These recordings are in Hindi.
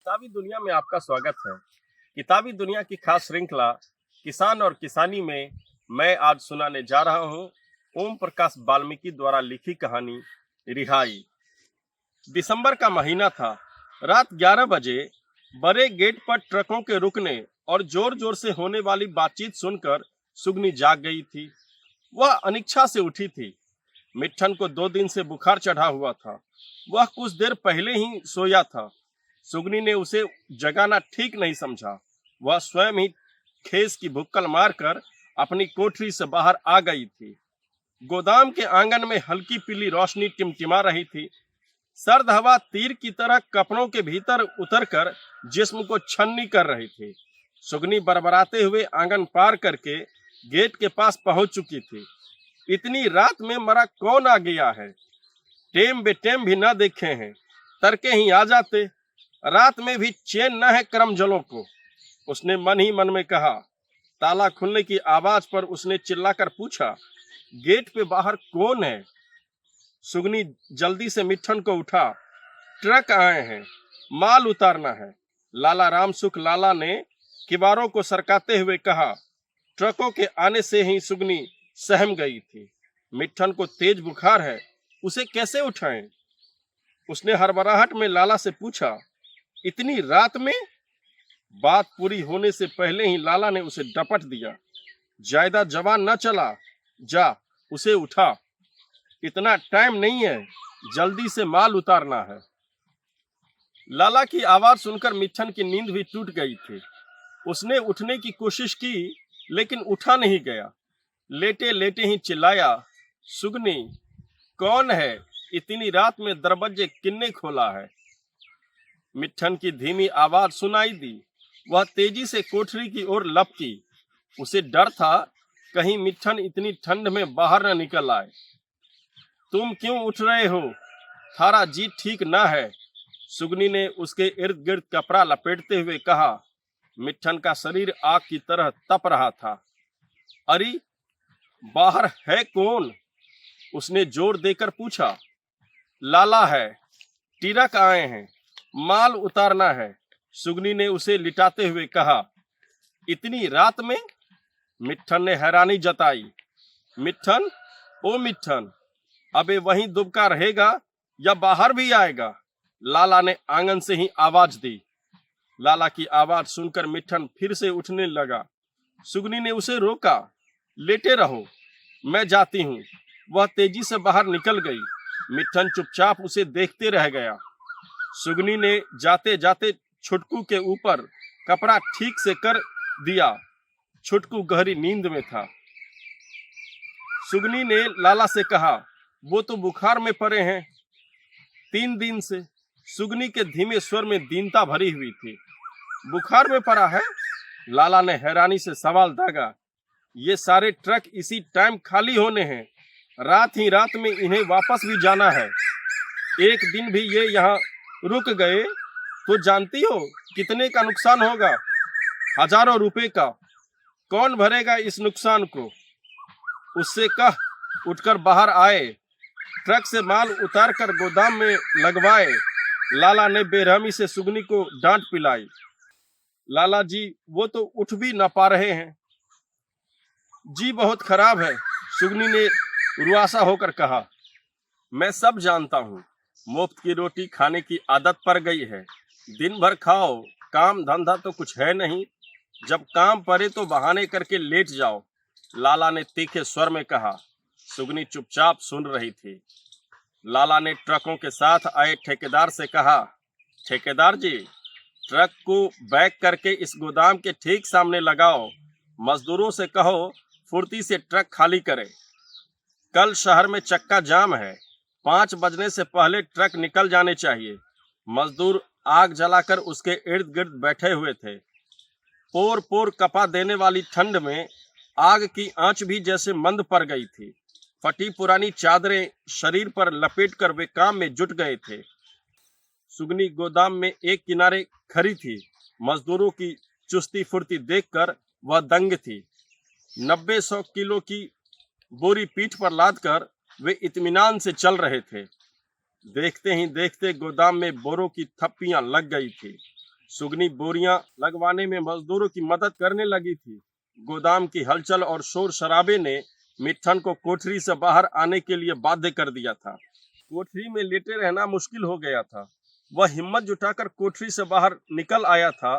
किताबी दुनिया में आपका स्वागत है। किताबी दुनिया की खास श्रृंखला किसान और किसानी में मैं आज सुनाने जा रहा हूँ ओम प्रकाश वाल्मीकि द्वारा लिखी कहानी रिहाई। दिसंबर का महीना था। रात 11 बजे बड़े गेट पर ट्रकों के रुकने और जोर जोर से होने वाली बातचीत सुनकर सुगनी जाग गई थी। वह अनिच्छा से उठी थी। मिट्ठन को 2 दिन से बुखार चढ़ा हुआ था। वह कुछ देर पहले ही सोया था। सुगनी ने उसे जगाना ठीक नहीं समझा। वह स्वयं ही खेस की भुक्कल मारकर अपनी कोठरी से बाहर आ गई थी। गोदाम के आंगन में हल्की पीली रोशनी टिमटिमा रही थी। सर्द हवा तीर की तरह कपड़ों के भीतर उतरकर जिस्म को छन्नी कर रही थी। सुगनी बरबराते हुए आंगन पार करके गेट के पास पहुंच चुकी थी। इतनी रात में मरा कौन आ गया है? टेम बेटेम भी न देखे हैं, तड़के ही आ जाते। रात में भी चैन न है करमजलों को, उसने मन ही मन में कहा। ताला खुलने की आवाज पर उसने चिल्लाकर पूछा, गेट पे बाहर कौन है? सुगनी जल्दी से मिट्ठन को उठा। ट्रक आए हैं, माल उतारना है। लाला रामसुख लाला ने किवारों को सरकाते हुए कहा। ट्रकों के आने से ही सुगनी सहम गई थी। मिट्ठन को तेज बुखार है, उसे कैसे उठाएं? उसने हड़बड़ाहट में लाला से पूछा, इतनी रात में? बात पूरी होने से पहले ही लाला ने उसे डपट दिया। ज्यादा जवान न चला, जा उसे उठा। इतना टाइम नहीं है, जल्दी से माल उतारना है। लाला की आवाज सुनकर मिट्ठन की नींद भी टूट गई थी। उसने उठने की कोशिश की, लेकिन उठा नहीं गया। लेटे लेटे ही चिल्लाया, सुगनी कौन है? इतनी रात में दरवाजे किन्ने खोला है? मिट्ठन की धीमी आवाज सुनाई दी। वह तेजी से कोठरी की ओर लपकी। उसे डर था कहीं मिट्ठन इतनी ठंड में बाहर न निकल आए। तुम क्यों उठ रहे हो? थारा जी ठीक ना है, सुगनी ने उसके इर्द गिर्द कपड़ा लपेटते हुए कहा। मिट्ठन का शरीर आग की तरह तप रहा था। अरे बाहर है कौन? उसने जोर देकर पूछा। लाला है, टिरक आए हैं, माल उतारना है, सुगनी ने उसे लिटाते हुए कहा। इतनी रात में? मिट्ठन ने हैरानी जताई। मिट्ठन, ओ मिट्ठन, अबे वहीं दुबका रहेगा या बाहर भी आएगा? लाला ने आंगन से ही आवाज दी। लाला की आवाज सुनकर मिट्ठन फिर से उठने लगा। सुगनी ने उसे रोका। लेटे रहो, मैं जाती हूँ। वह तेजी से बाहर निकल गई। मिट्ठन चुपचाप उसे देखते रह गया। सुगनी ने जाते जाते छुटकू के ऊपर कपड़ा ठीक से कर दिया। छुटकू गहरी नींद में था। सुगनी ने लाला से कहा, वो तो बुखार में पड़े हैं 3 दिन से। सुगनी के धीमे स्वर में दीनता भरी हुई थी। बुखार में पड़ा है? लाला ने हैरानी से सवाल दागा। ये सारे ट्रक इसी टाइम खाली होने हैं। रात ही रात में इन्हें वापस भी जाना है। एक दिन भी ये यहाँ रुक गए तो जानती हो कितने का नुकसान होगा? हजारों रुपए का। कौन भरेगा इस नुकसान को? उससे कह उठकर बाहर आए, ट्रक से माल उतार कर गोदाम में लगवाए। लाला ने बेरहमी से सुगनी को डांट पिलाई। लाला जी, वो तो उठ भी न पा रहे हैं। जी बहुत खराब है, सुगनी ने रुआसा होकर कहा। मैं सब जानता हूँ, मुफ्त की रोटी खाने की आदत पड़ गई है। दिन भर खाओ, काम धंधा तो कुछ है नहीं। जब काम पड़े तो बहाने करके लेट जाओ, लाला ने तीखे स्वर में कहा। सुगनी चुपचाप सुन रही थी। लाला ने ट्रकों के साथ आए ठेकेदार से कहा, ठेकेदार जी, ट्रक को बैक करके इस गोदाम के ठीक सामने लगाओ। मजदूरों से कहो फुर्ती से ट्रक खाली करे। कल शहर में चक्का जाम है, 5 बजने से पहले ट्रक निकल जाने चाहिए। मजदूर आग जलाकर उसके इर्द गिर्द बैठे हुए थे। पोर पोर कपा देने वाली ठंड में आग की आंच भी जैसे मंद पड़ गई थी। फटी पुरानी चादरें शरीर पर लपेटकर वे काम में जुट गए थे। सुगनी गोदाम में एक किनारे खड़ी थी। मजदूरों की चुस्ती फुर्ती देखकर वह दंग थी। 90-100 किलो की बोरी पीठ पर लादकर वे इत्मीनान से चल रहे थे। देखते ही देखते गोदाम में बोरों की थप्पियां लग गई थी। सुगनी बोरियां लगवाने में मजदूरों की मदद करने लगी थी। गोदाम की हलचल और शोर शराबे ने मिट्ठन को कोठरी से बाहर आने के लिए बाध्य कर दिया था। कोठरी में लेटे रहना मुश्किल हो गया था। वह हिम्मत जुटाकर कोठरी से बाहर निकल आया था।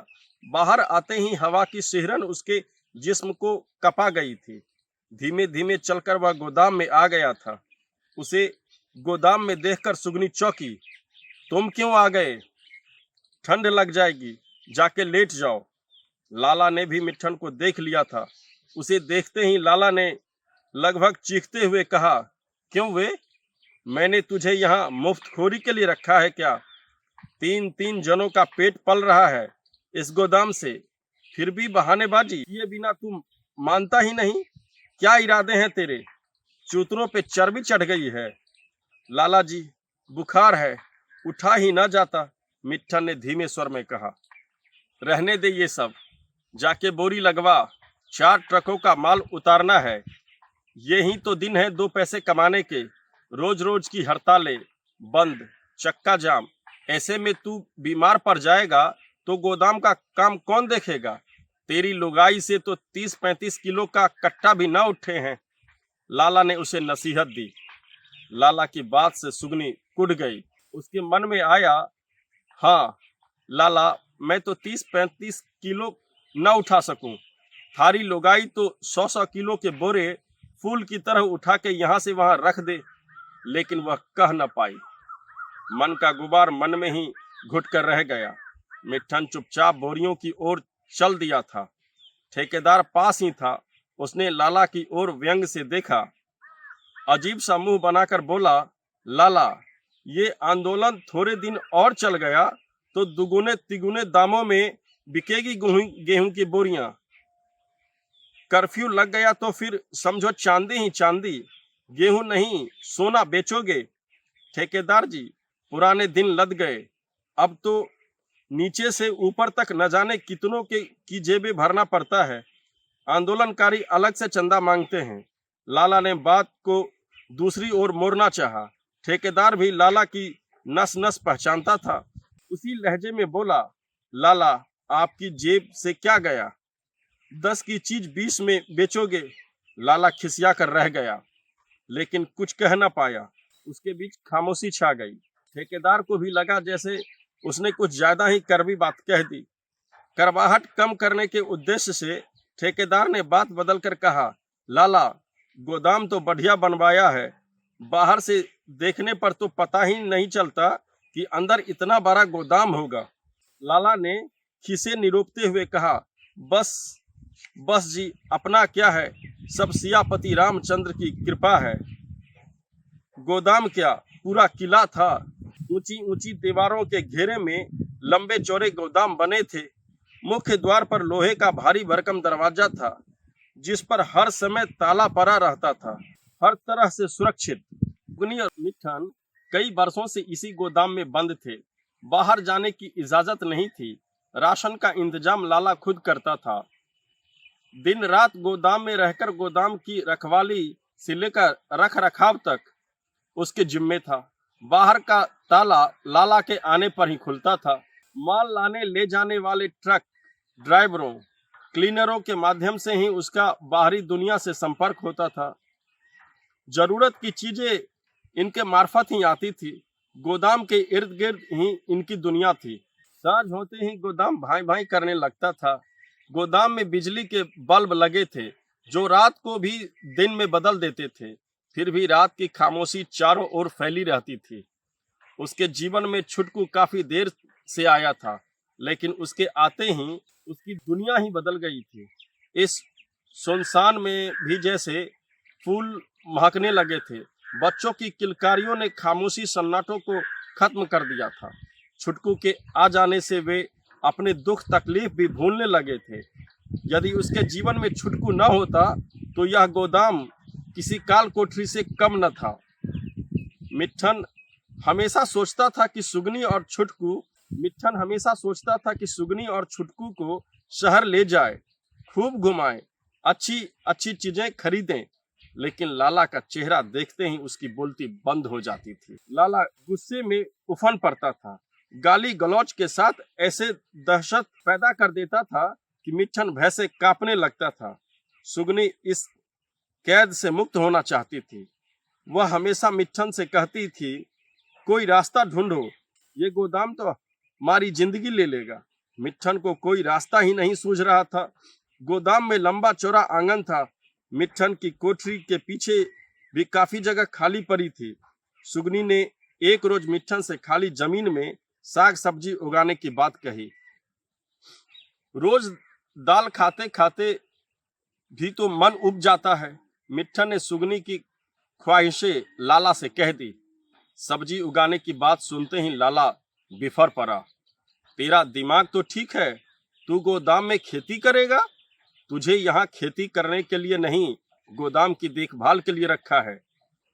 बाहर आते ही हवा की सिहरन उसके जिस्म को कपा गई थी। धीमे धीमे चलकर वह गोदाम में आ गया था। उसे गोदाम में देखकर सुगनी चौंकी। तुम क्यों आ गए? ठंड लग जाएगी, जाके लेट जाओ। लाला ने भी मिट्ठन को देख लिया था। उसे देखते ही लाला ने लगभग चीखते हुए कहा, क्यों वे? मैंने तुझे यहाँ मुफ्तखोरी के लिए रखा है क्या? 3-3 जनों का पेट पल रहा है इस गोदाम से, फिर भी बहानेबाजी किए बिना तुम मानता ही नहीं। क्या इरादे हैं तेरे? चूतरों पे चर्बी चढ़ गई है। लाला जी, बुखार है, उठा ही ना जाता, मिट्ठन ने धीमे स्वर में कहा। रहने दे ये सब, जाके बोरी लगवा। 4 ट्रकों का माल उतारना है। ये ही तो दिन है 2 पैसे कमाने के। रोज रोज की हड़तालें, बंद, चक्का जाम। ऐसे में तू बीमार पड़ जाएगा तो गोदाम का काम कौन देखेगा? तेरी लुगाई से तो 30-35 किलो का कट्टा भी ना उठे हैं। लाला ने उसे नसीहत दी। लाला की बात से सुगनी कुढ़ गई। उसके मन में आया, हाँ लाला, मैं तो 30-35 किलो न उठा सकूं। थारी लोगाई तो 100-100 किलो के बोरे फूल की तरह उठा के यहाँ से वहां रख दे। लेकिन वह कह न पाई। मन का गुबार मन में ही घुट कर रह गया। मिट्ठन चुपचाप बोरियों की ओर चल दिया था। ठेकेदार पास ही था। उसने लाला की ओर व्यंग से देखा। अजीब सा मुंह बनाकर बोला, लाला, ये आंदोलन थोड़े दिन और चल गया तो दुगुने तिगुने दामों में बिकेगी गेहूं की बोरियां। कर्फ्यू लग गया तो फिर समझो चांदी ही चांदी। गेहूं नहीं, सोना बेचोगे। ठेकेदार जी, पुराने दिन लद गए। अब तो नीचे से ऊपर तक न जाने कितनों की जेबें भरना पड़ता है। आंदोलनकारी अलग से चंदा मांगते हैं। लाला ने बात को दूसरी ओर मोड़ना चाहा। ठेकेदार भी लाला की नस नस पहचानता था। उसी लहजे में बोला, लाला, आपकी जेब से क्या गया? 10 की चीज 20 में बेचोगे? लाला खिसिया कर रह गया, लेकिन कुछ कह न पाया। उसके बीच खामोशी छा गई। ठेकेदार को भी लगा जैसे उसने कुछ ज्यादा ही कड़वी बात कह दी। करवाहट कम करने के उद्देश्य से ठेकेदार ने बात बदलकर कहा, लाला, गोदाम तो बढ़िया बनवाया है। बाहर से देखने पर तो पता ही नहीं चलता कि अंदर इतना बड़ा गोदाम होगा। लाला ने खीसे निरोपते हुए कहा, बस बस जी, अपना क्या है, सब सियापति रामचंद्र की कृपा है। गोदाम क्या, पूरा किला था। ऊंची ऊंची दीवारों के घेरे में लंबे चौड़े गोदाम बने थे। मुख्य द्वार पर लोहे का भारी भरकम दरवाजा था, जिस पर हर समय ताला पड़ा रहता था, हर तरह से सुरक्षित। सुगनी और मिट्ठन कई वर्षों से इसी गोदाम में बंद थे। बाहर जाने की इजाजत नहीं थी। राशन का इंतजाम लाला खुद करता था। दिन रात गोदाम में रहकर गोदाम की रखवाली से लेकर रख रखाव तक उसके जिम्मे था। बाहर का ताला लाला के आने पर ही खुलता था। माल लाने ले जाने वाले ट्रक ड्राइवरों, क्लीनरों के माध्यम से ही उसका बाहरी दुनिया से संपर्क होता था। जरूरत की चीजें इनके मार्फत ही आती थी। गोदाम के इर्द गिर्द ही इनकी दुनिया थी। सांझ होते ही गोदाम भाई भाई करने लगता था। गोदाम में बिजली के बल्ब लगे थे, जो रात को भी दिन में बदल देते थे। फिर भी रात की खामोशी चारों ओर फैली रहती थी। उसके जीवन में छुटकू काफी देर से आया था, लेकिन उसके आते ही उसकी दुनिया ही बदल गई थी। इस सुनसान में भी जैसे फूल महकने लगे थे। बच्चों की किलकारियों ने खामोशी सन्नाटों को खत्म कर दिया था। छुटकू के आ जाने से वे अपने दुख तकलीफ भी भूलने लगे थे। यदि उसके जीवन में छुटकू न होता तो यह गोदाम किसी काल कोठरी से कम न था। मिट्ठन हमेशा सोचता था कि सुगनी और छुटकू को शहर ले जाए, खूब घुमाए, अच्छी अच्छी चीजें खरीदें। लेकिन लाला का चेहरा देखते ही उसकी बोलती बंद हो जाती थी। लाला गुस्से में उफन पड़ता था। गाली गलौज के साथ ऐसे दहशत पैदा कर देता था कि मिट्ठन भय से कांपने लगता था। सुगनी इस कैद से मुक्त होना चाहती थी। वह हमेशा मिट्ठन से कहती थी, कोई रास्ता ढूंढो, ये गोदाम तो हमारी जिंदगी ले लेगा। मिट्ठन को कोई रास्ता ही नहीं सूझ रहा था। गोदाम में लंबा चौड़ा आंगन था। मिट्ठन की कोठरी के पीछे भी काफी जगह खाली पड़ी थी। सुगनी ने एक रोज मिट्ठन से खाली जमीन में साग सब्जी उगाने की बात कही। रोज दाल खाते खाते भी तो मन उब जाता है। मिट्ठन ने सुगनी की ख्वाहिशें लाला से कह दी। सब्जी उगाने की बात सुनते ही लाला बिफर पड़ा। तेरा दिमाग तो ठीक है, तू गोदाम में खेती करेगा? तुझे यहाँ खेती करने के लिए नहीं, गोदाम की देखभाल के लिए रखा है।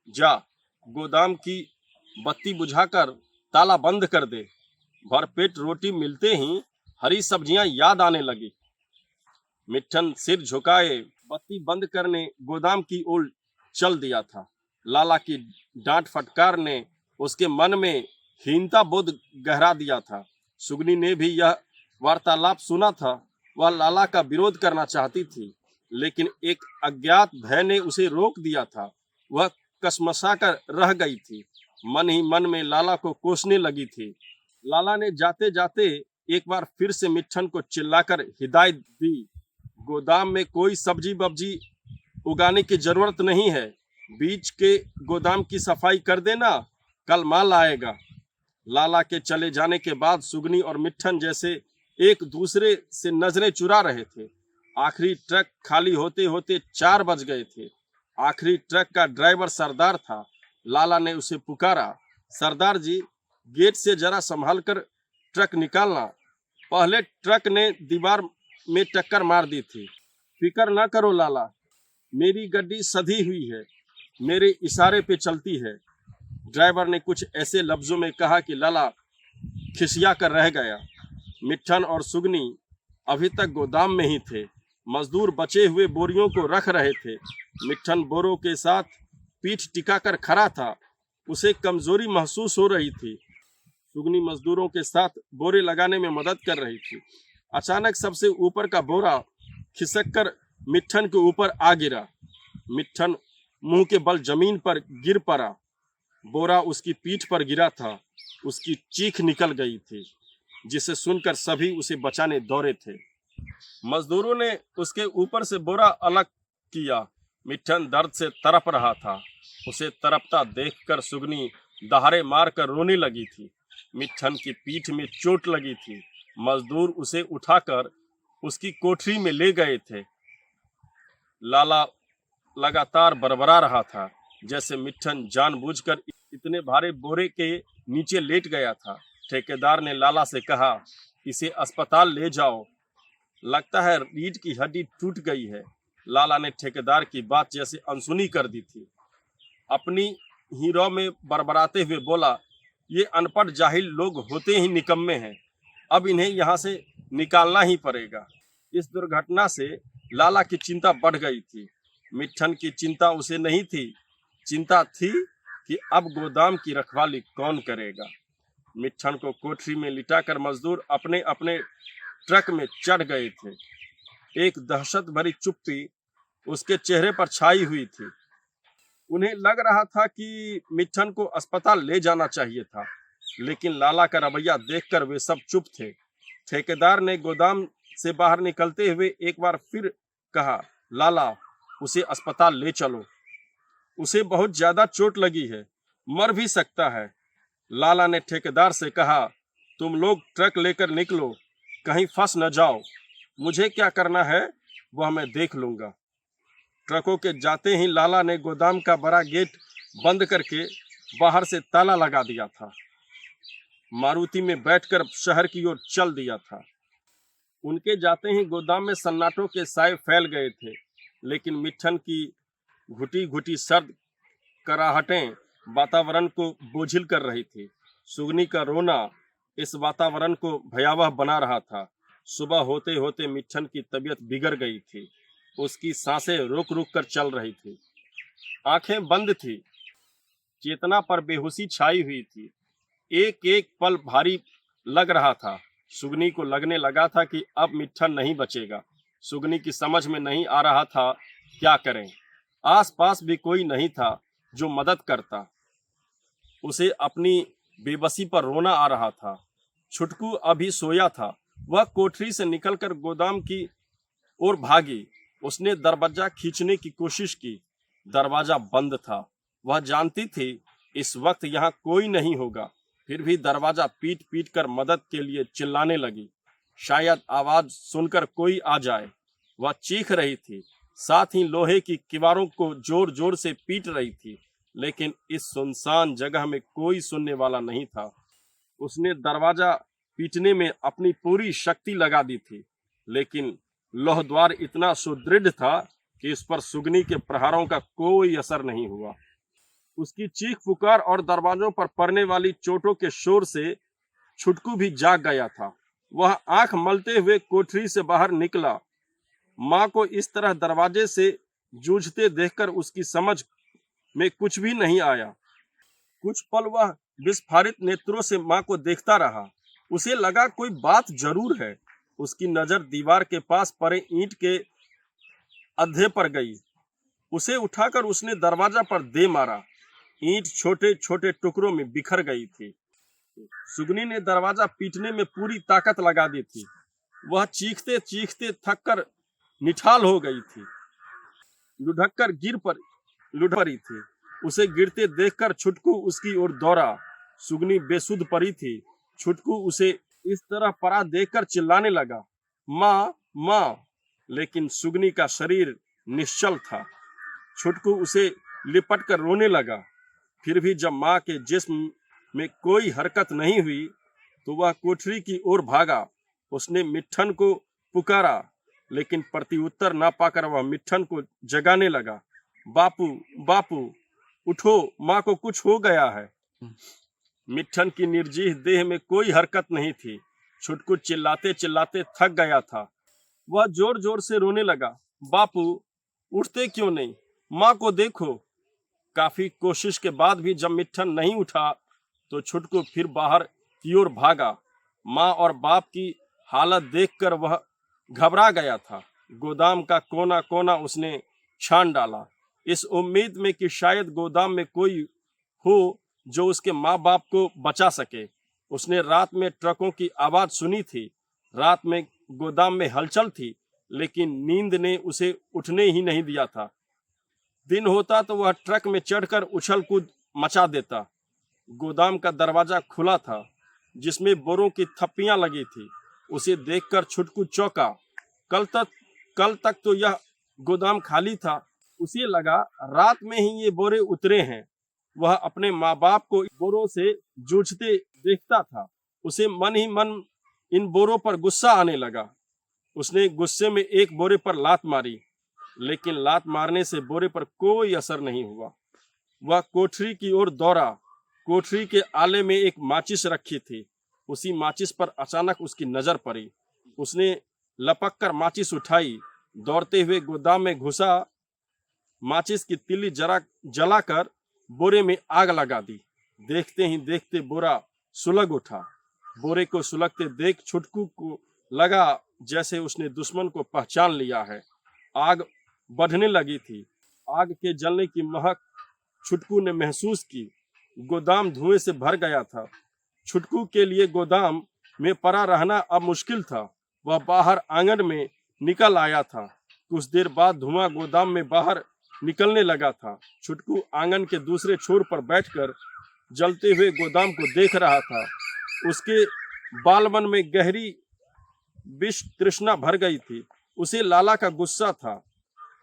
जा, गोदाम की बत्ती बुझाकर ताला बंद कर दे। भरपेट रोटी मिलते ही हरी सब्जियां याद आने लगी। मिट्ठन सिर झुकाए बत्ती बंद करने गोदाम की ओर चल दिया था। लाला की डांट फटकार ने उसके मन में हीनता बोध गहरा दिया था। सुगनी ने भी यह वार्तालाप सुना था। वह लाला का विरोध करना चाहती थी, लेकिन एक अज्ञात भय ने उसे रोक दिया था। वह कसमसा कर रह गई थी। मन ही मन में लाला को कोसने लगी थी। लाला ने जाते जाते एक बार फिर से मिट्ठन को चिल्लाकर हिदायत दी, गोदाम में कोई सब्जी बब्जी उगाने की जरूरत नहीं है। बीच के गोदाम की सफाई कर देना, कल माल आएगा। लाला के चले जाने के बाद सुगनी और मिट्ठन जैसे एक दूसरे से नजरें चुरा रहे थे। आखिरी ट्रक खाली होते होते 4 बज गए थे। आखिरी ट्रक का ड्राइवर सरदार था। लाला ने उसे पुकारा, सरदार जी, गेट से जरा संभाल कर ट्रक निकालना। पहले ट्रक ने दीवार में टक्कर मार दी थी। फिक्र ना करो लाला, मेरी गड्डी सधी हुई है, मेरे इशारे पे चलती है। ड्राइवर ने कुछ ऐसे लफ्जों में कहा कि लाला खिसिया कर रह गया। मिट्ठन और सुगनी अभी तक गोदाम में ही थे। मजदूर बचे हुए बोरियों को रख रहे थे। मिट्ठन बोरों के साथ पीठ टिकाकर खड़ा था। उसे कमजोरी महसूस हो रही थी। सुगनी मजदूरों के साथ बोरे लगाने में मदद कर रही थी। अचानक सबसे ऊपर का बोरा खिसक कर मिट्ठन के ऊपर आ गिरा। मिट्ठन मुंह के बल जमीन पर गिर पड़ा। बोरा उसकी पीठ पर गिरा था। उसकी चीख निकल गई थी, जिसे सुनकर सभी उसे बचाने दौड़े थे। मजदूरों ने उसके ऊपर से बोरा अलग किया। मिट्ठन दर्द से तड़प रहा था। उसे तड़पता देखकर सुगनी दहाड़े मारकर रोने लगी थी। मिट्ठन की पीठ में चोट लगी थी। मजदूर उसे उठाकर उसकी कोठरी में ले गए थे। लाला लगातार बरबरा रहा था, जैसे मिट्ठन जानबूझकर इतने भारे बोरे के नीचे लेट गया था। ठेकेदार ने लाला से कहा, इसे अस्पताल ले जाओ, लगता है रीढ़ की हड्डी टूट गई है। लाला ने ठेकेदार की बात जैसे अनसुनी कर दी थी। अपनी हीरो में बरबराते हुए बोला, ये अनपढ़ जाहिल लोग होते ही निकम्मे हैं, अब इन्हें यहाँ से निकालना ही पड़ेगा। इस दुर्घटना से लाला की चिंता बढ़ गई थी। मिट्ठन की चिंता उसे नहीं थी, चिंता थी कि अब गोदाम की रखवाली कौन करेगा। मिट्ठन को कोठरी में लिटाकर मजदूर अपने अपने ट्रक में चढ़ गए थे। एक दहशत भरी चुप्पी उसके चेहरे पर छाई हुई थी। उन्हें लग रहा था कि मिट्ठन को अस्पताल ले जाना चाहिए था, लेकिन लाला का रवैया देखकर वे सब चुप थे। ठेकेदार ने गोदाम से बाहर निकलते हुए एक बार फिर कहा, लाला, उसे अस्पताल ले चलो, उसे बहुत ज्यादा चोट लगी है, मर भी सकता है। लाला ने ठेकेदार से कहा, तुम लोग ट्रक लेकर निकलो, कहीं फंस न जाओ। मुझे क्या करना है वह मैं देख लूंगा। ट्रकों के जाते ही लाला ने गोदाम का बड़ा गेट बंद करके बाहर से ताला लगा दिया था। मारुति में बैठकर शहर की ओर चल दिया था। उनके जाते ही गोदाम में सन्नाटों के साए फैल गए थे, लेकिन मिट्ठन की घुटी घुटी सर्द कराहटें वातावरण को बोझिल कर रही थी। सुगनी का रोना इस वातावरण को भयावह बना रहा था। सुबह होते होते मिट्ठन की तबीयत बिगड़ गई थी। उसकी सांसें रुक रुक कर चल रही थी। आंखें बंद थी। चेतना पर बेहोशी छाई हुई थी। एक एक पल भारी लग रहा था। सुगनी को लगने लगा था कि अब मिट्ठन नहीं बचेगा। सुगनी की समझ में नहीं आ रहा था क्या करें। आसपास भी कोई नहीं था जो मदद करता। उसे अपनी बेबसी पर रोना आ रहा था। छुटकू अभी सोया था। वह कोठरी से निकलकर गोदाम की ओर भागी। उसने दरवाजा खींचने की कोशिश की। दरवाजा बंद था। वह जानती थी इस वक्त यहाँ कोई नहीं होगा। फिर भी दरवाजा पीट पीट कर मदद के लिए चिल्लाने लगी। शायद आवाज सुनकर कोई आ जाए। वह चीख रही थी, साथ ही लोहे की किवारों को जोर जोर से पीट रही थी, लेकिन इस सुनसान जगह में कोई सुनने वाला नहीं था। उसने दरवाजा पीटने में अपनी पूरी शक्ति लगा दी थी, लेकिन लोह द्वार इतना सुदृढ़ था कि इस पर सुगनी के प्रहारों का कोई असर नहीं हुआ। उसकी चीख पुकार और दरवाजों पर पड़ने वाली चोटों के शोर से छुटकू भी जाग गया था। वह आंख मलते हुए कोठरी से बाहर निकला। माँ को इस तरह दरवाजे से जूझते देखकर उसकी समझ में कुछ भी नहीं आया। कुछ पल वह विस्फारित नेत्रों से माँ को देखता रहा। उसे लगा कोई बात जरूर है। उसकी नजर दीवार के पास पड़े ईंट के अद्धे पर गई। उसे उठाकर उसने दरवाजा पर दे मारा। ईंट छोटे छोटे टुकड़ों में बिखर गई थी। सुगनी ने दरवाजा पीटने में पूरी ताकत लगा दी थी। वह चीखते चीखते थक कर निठाल हो गई थी। लुढ़क पड़ी थी। उसे गिरते देखकर छुटकू उसकी ओर दौड़ा। सुगनी बेसुध पड़ी थी। छुटकू उसे इस तरह पड़ा देखकर चिल्लाने लगा, माँ माँ, लेकिन सुगनी का शरीर निश्चल था। छुटकू उसे लिपट कर रोने लगा। फिर भी जब माँ के जिस्म में कोई हरकत नहीं हुई तो वह कोठरी की ओर भागा। उसने मिट्ठन को पुकारा, लेकिन प्रत्युत्तर ना पाकर वह मिट्ठन को जगाने लगा। बापू बापू उठो, माँ को कुछ हो गया है। मिट्ठन की निर्जीव देह में कोई हरकत नहीं थी। छुटकू चिल्लाते चिल्लाते थक गया था। वह जोर जोर से रोने लगा, बापू उठते क्यों नहीं, माँ को देखो। काफी कोशिश के बाद भी जब मिट्ठन नहीं उठा तो छुटकू फिर बाहर की ओर भागा। माँ और बाप की हालत देखकर वह घबरा गया था। गोदाम का कोना कोना उसने छान डाला, इस उम्मीद में कि शायद गोदाम में कोई हो जो उसके माँ बाप को बचा सके। उसने रात में ट्रकों की आवाज सुनी थी। रात में गोदाम में हलचल थी, लेकिन नींद ने उसे उठने ही नहीं दिया था। दिन होता तो वह ट्रक में चढ़कर उछल कूद मचा देता। गोदाम का दरवाजा खुला था, जिसमें बोरों की थप्पियां लगी थी। उसे देखकर छुटकू चौंका। कल तक तो यह गोदाम खाली था। उसे लगा रात में ही ये बोरे उतरे हैं। वह अपने माँ बाप को बोरों से जूझते देखता था। उसे मन ही मन इन बोरों पर गुस्सा आने लगा। उसने गुस्से में एक बोरे पर लात मारी, लेकिन लात मारने से बोरे पर कोई असर नहीं हुआ। वह कोठरी की ओर दौड़ा। कोठरी के आले में एक माचिस रखी थी। उसी माचिस पर अचानक उसकी नजर पड़ी। उसने लपक कर माचिस उठाई, दौड़ते हुए गोदाम में घुसा। माचिस की तिल्ली जलाकर बोरे में आग लगा दी। देखते ही देखते बोरा सुलग उठा। बोरे को सुलगते देख छुटकू को लगा जैसे उसने दुश्मन को पहचान लिया है। आग बढ़ने लगी थी। आग के जलने की महक छुटकू ने महसूस की। गोदाम धुएं से भर गया था। छुटकू के लिए गोदाम में पड़ा रहना अब मुश्किल था। वह बाहर आंगन में निकल आया था। कुछ देर बाद धुआं गोदाम में बाहर निकलने लगा था। छुटकू आंगन के दूसरे छोर पर बैठकर जलते हुए गोदाम को देख रहा था। उसके बालमन में गहरी विष तृष्णा भर गई थी। उसे लाला का गुस्सा था।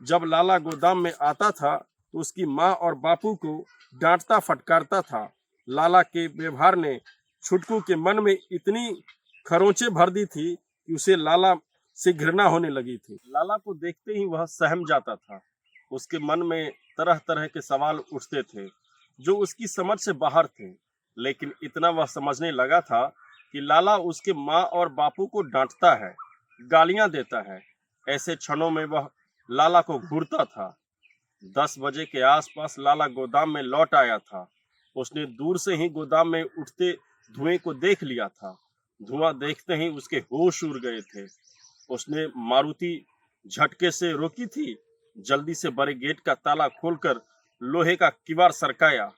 जब लाला गोदाम में आता था तो उसकी माँ और बापू को डांटता फटकारता था। लाला के व्यवहार ने छुटकू के मन में इतनी खरोंचे भर दी थी कि उसे लाला से घृणा होने लगी थी। लाला को देखते ही वह सहम जाता था। उसके मन में तरह तरह के सवाल उठते थे जो उसकी समझ से बाहर थे, लेकिन इतना वह समझने लगा था कि लाला उसके माँ और बापू को डांटता है, गालियां देता है। ऐसे क्षणों में वह लाला को घूरता था। 10 बजे के आसपास लाला गोदाम में लौट आया था। उसने दूर से ही गोदाम में उठते धुएं को देख लिया था। धुआं देखते ही उसके होश उड़ गए थे। उसने मारुति झटके से रोकी थी। जल्दी से बड़े गेट का ताला खोलकर लोहे का किवाड़ सरकाया।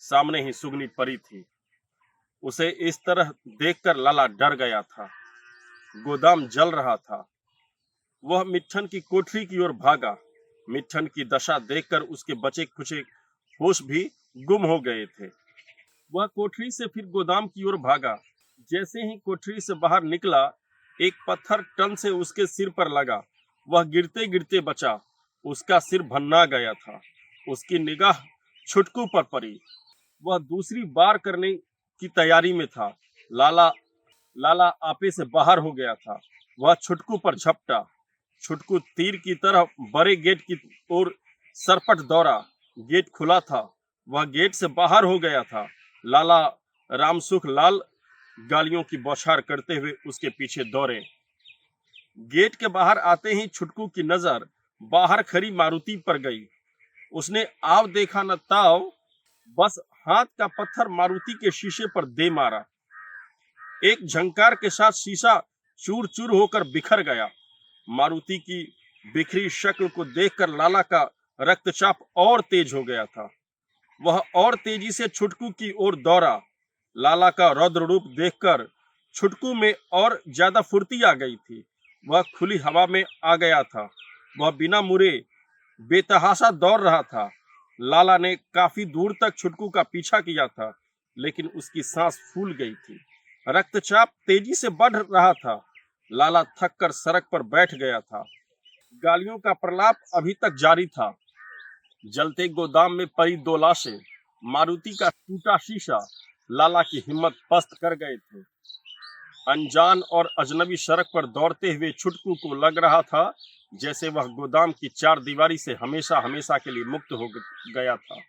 सामने ही सुगनी पड़ी थी। उसे इस तरह देखकर लाला डर गया था। गोदाम जल रहा था। वह मिट्ठन की कोठरी की ओर भागा। मिट्ठन की दशा देखकर उसके बचे खुचे होश भी गुम हो गए थे। वह कोठरी से फिर गोदाम की ओर भागा। जैसे ही कोठरी से बाहर निकला, एक पत्थर टन से उसके सिर पर लगा। वह गिरते गिरते बचा। उसका सिर भन्ना गया था। उसकी निगाह छुटकू पर पड़ी। वह दूसरी बार करने की तैयारी में था। लाला आपे से बाहर हो गया था। वह छुटकू पर झपटा। छुटकू तीर की तरह बड़े गेट की ओर सरपट दौड़ा। गेट खुला था। वह गेट से बाहर हो गया था। लाला रामसुख लाल गालियों की बौछार करते हुए उसके पीछे दौड़े। गेट के बाहर आते ही छुटकू की नजर बाहर खड़ी मारुति पर गई। उसने आव देखा न ताव, बस हाथ का पत्थर मारुति के शीशे पर दे मारा। एक झंकार के साथ शीशा चूर चूर होकर बिखर गया। मारुति की बिखरी शक्ल को देखकर लाला का रक्तचाप और तेज हो गया था। वह और तेजी से छुटकू की ओर दौड़ा। लाला का रौद्र रूप देखकर छुटकू में और ज्यादा फुर्ती आ गई थी। वह खुली हवा में आ गया था। वह बिना मुड़े बेतहाशा दौड़ रहा था। लाला ने काफी दूर तक छुटकू का पीछा किया था, लेकिन उसकी सांस फूल गई थी। रक्तचाप तेजी से बढ़ रहा था। लाला थक कर सड़क पर बैठ गया था। गालियों का प्रलाप अभी तक जारी था। जलते गोदाम में पड़ी दो लाशें, मारुति का टूटा शीशा लाला की हिम्मत पस्त कर गए थे। अनजान और अजनबी सड़क पर दौड़ते हुए छुटकू को लग रहा था जैसे वह गोदाम की चार दीवारी से हमेशा हमेशा के लिए मुक्त हो गया था।